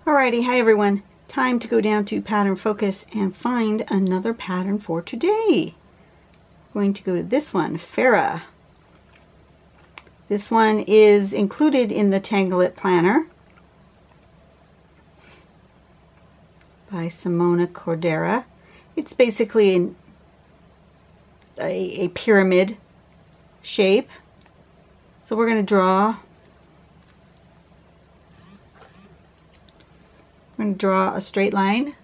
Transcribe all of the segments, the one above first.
Alrighty, hi everyone. Time to go down to Pattern Focus and find another pattern for today. I'm going to go to this one, Pharrah. This one is included in the Tangle It Planner by Simona Cordera. It's basically a pyramid shape. So we're going to draw a straight line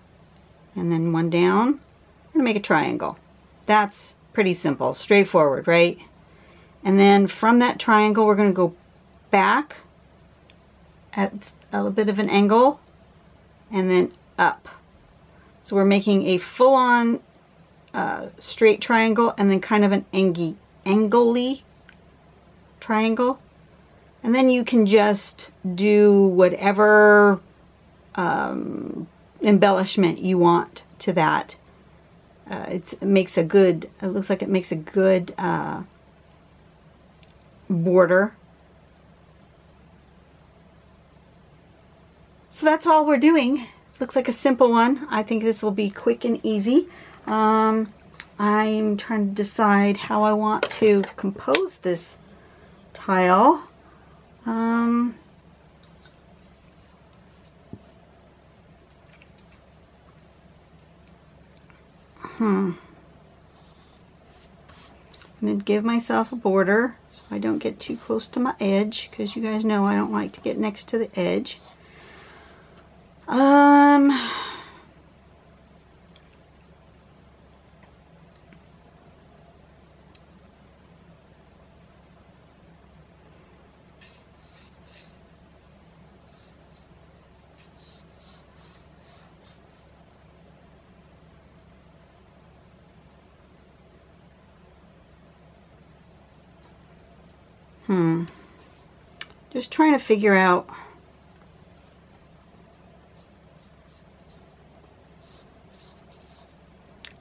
and then one down. I'm going to make a triangle. That's pretty simple, straightforward, right? And then from that triangle we're going to go back at a little bit of an angle and then up. So we're making a full-on straight triangle and then kind of an angly triangle. And then you can just do whatever embellishment you want to that. It makes a good, it looks like it makes a good border. So that's all we're doing. Looks like a simple one. I think this will be quick and easy. I'm trying to decide how I want to compose this tile. I'm going to give myself a border so I don't get too close to my edge, because you guys know I don't like to get next to the edge. Just trying to figure out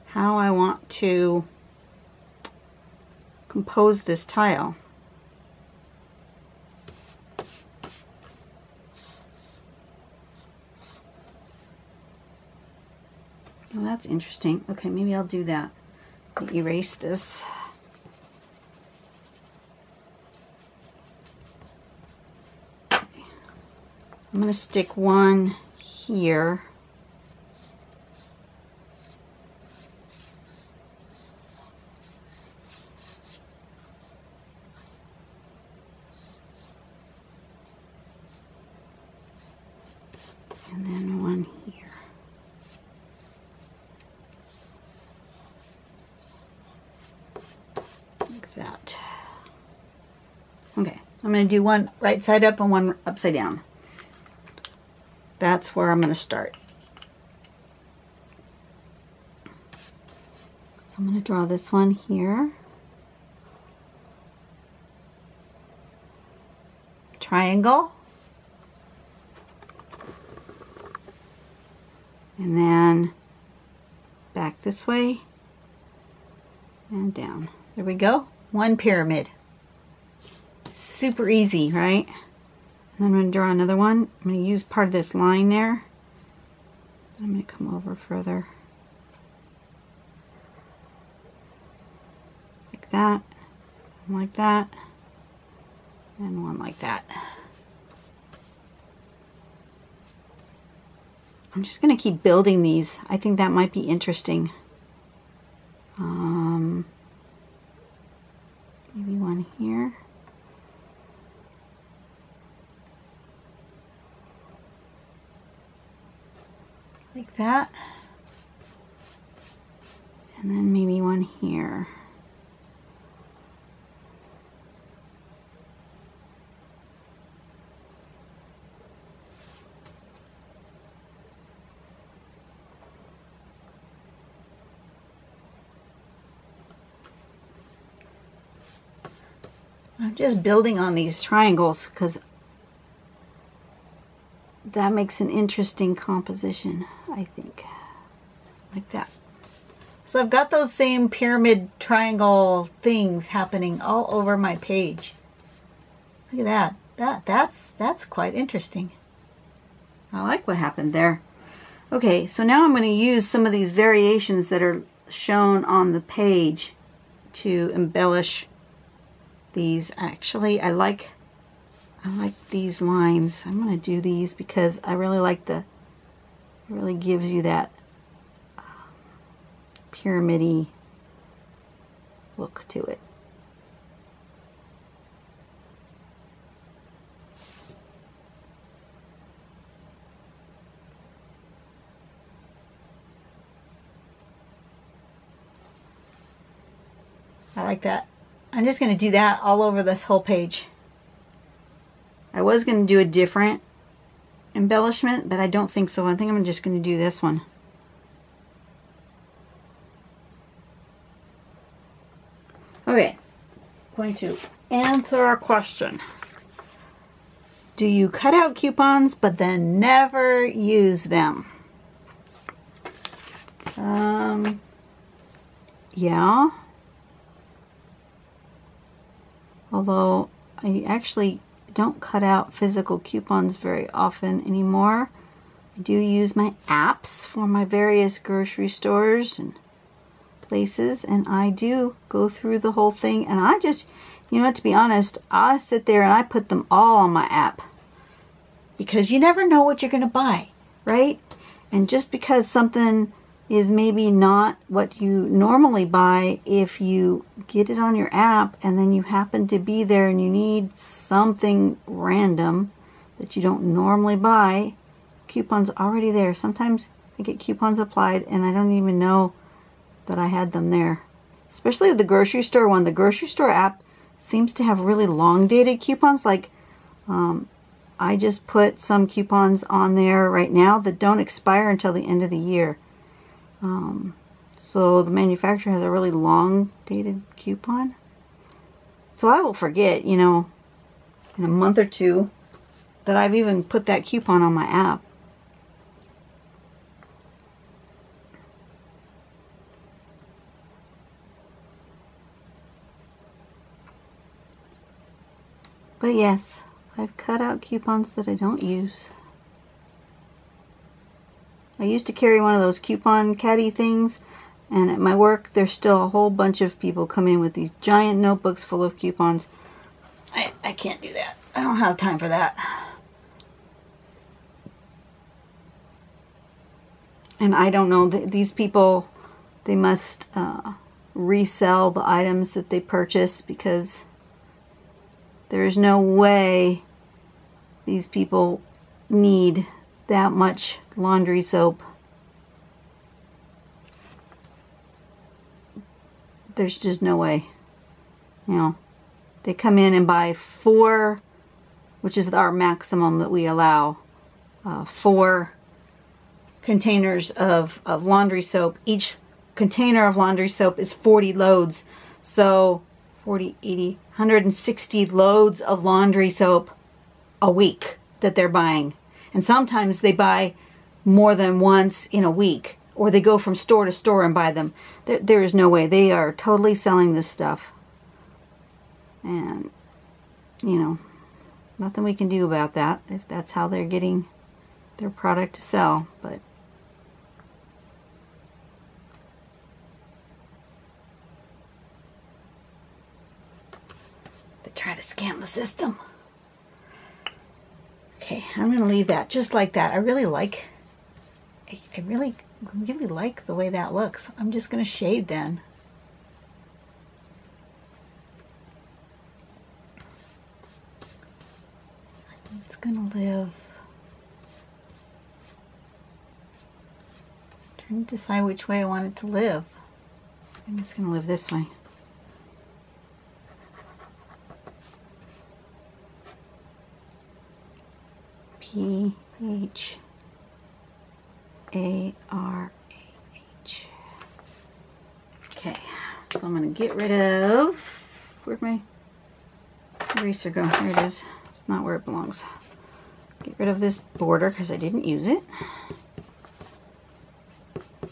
how I want to compose this tile. Well, that's interesting. Okay, maybe I'll do that. Erase this. I'm going to stick one here. And then one here. Like that. Okay, I'm going to do one right side up and one upside down. That's where I'm going to start. So I'm going to draw this one here. Triangle. And then back this way and down. There we go. One pyramid. Super easy, right? And then I'm going to draw another one. I'm going to use part of this line there. I'm going to come over further. Like that. One like that. And one like that. I'm just going to keep building these. I think that might be interesting. Maybe one here. Like that. And then maybe one here. I'm just building on these triangles because that makes an interesting composition, I think. Like that. So I've got those same pyramid triangle things happening all over my page. Look at that. That's quite interesting. I like what happened there. Okay, so now I'm going to use some of these variations that are shown on the page to embellish these. Actually, I like these lines. I'm going to do these because I really like it really gives you that pyramid-y look to it. I like that. I'm just going to do that all over this whole page. I was going to do a different embellishment, but I don't think so. I think I'm just going to do this one. Okay, going to answer our question. Do you cut out coupons but then never use them? Yeah. Although I actually don't cut out physical coupons very often anymore. I do use my apps for my various grocery stores and places, and I do go through the whole thing, and I just, you know, to be honest, I sit there and I put them all on my app because you never know what you're going to buy, right? And just because something is maybe not what you normally buy, if you get it on your app and then you happen to be there and you need something random that you don't normally buy, coupons already there. Sometimes I get coupons applied and I don't even know that I had them there. Especially with the grocery store one. The grocery store app seems to have really long dated coupons. Like I just put some coupons on there right now that don't expire until the end of the year. So the manufacturer has a really long dated coupon. So I will forget, you know, in a month or two that I've even put that coupon on my app. But yes, I've cut out coupons that I don't use. I used to carry one of those coupon caddy things, and at my work there's still a whole bunch of people come in with these giant notebooks full of coupons. I can't do that. I don't have time for that. And I don't know, these people, they must resell the items that they purchase, because there is no way these people need that much laundry soap. There's just no way. You know, they come in and buy 4, which is our maximum that we allow, 4 containers of laundry soap. Each container of laundry soap is 40 loads. So 40, 80, 160 loads of laundry soap a week that they're buying. And sometimes they buy more than once in a week, or they go from store to store and buy them. There is no way. They are totally selling this stuff. And, you know, nothing we can do about that if that's how they're getting their product to sell. But they try to scam the system. Okay, I'm going to leave that just like that. I really like the way that looks. I'm just going to shade then. It's going to live. I'm trying to decide which way I want it to live. I'm just going to live this way. P-H-A-R-A-H. Okay, so I'm going to get rid of, where'd my eraser go? Here it is. It's not where it belongs. Get rid of this border because I didn't use it. I'm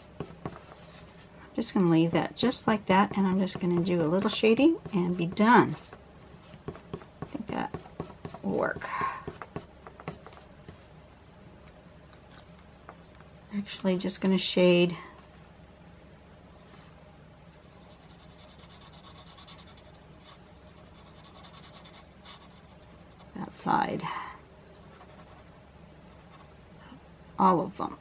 just going to leave that just like that, and I'm just going to do a little shading and be done. I think that will work. Actually just going to shade that side. All of them.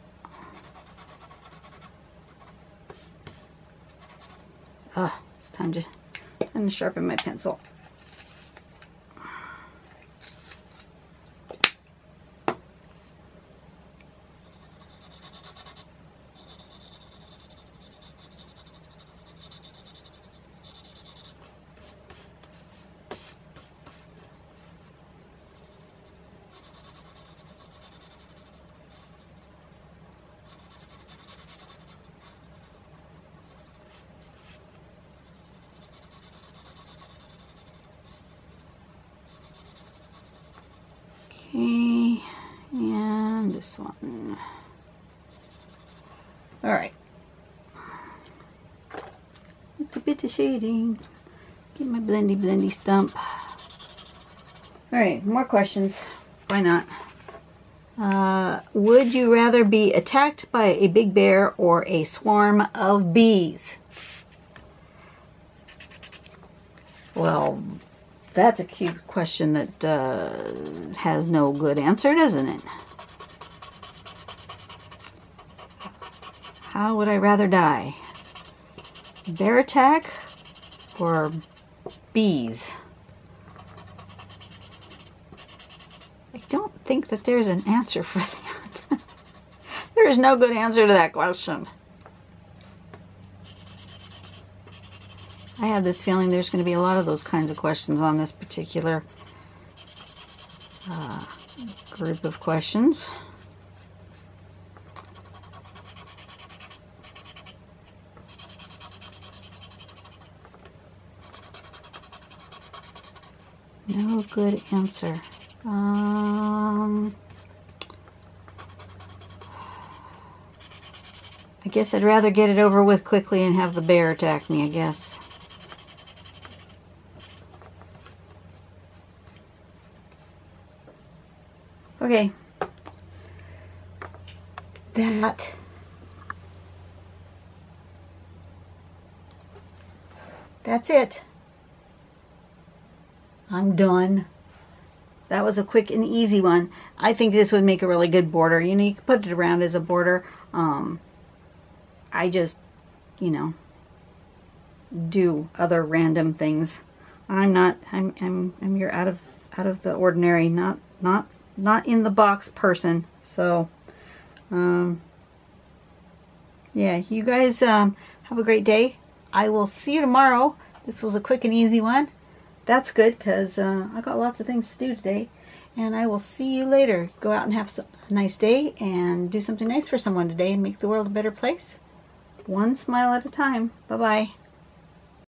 It's time to sharpen my pencil. Okay, and this one. All right. A bit of shading. Get my blendy stump. All right, more questions. Why not? Would you rather be attacked by a big bear or a swarm of bees? Well, that's a cute question that has no good answer, doesn't it? How would I rather die? Bear attack or bees? I don't think that there's an answer for that. There is no good answer to that question. I have this feeling there's going to be a lot of those kinds of questions on this particular group of questions. No good answer. I guess I'd rather get it over with quickly and have the bear attack me, I guess. Okay. That's it. I'm done. That was a quick and easy one. I think this would make a really good border. You know, you can put it around as a border. I just, you know, do other random things. I'm your out of the ordinary, not in the box person. So, yeah, you guys have a great day. I will see you tomorrow. This was a quick and easy one. That's good because I got lots of things to do today. And I will see you later. Go out and have a nice day and do something nice for someone today and make the world a better place. One smile at a time. Bye-bye.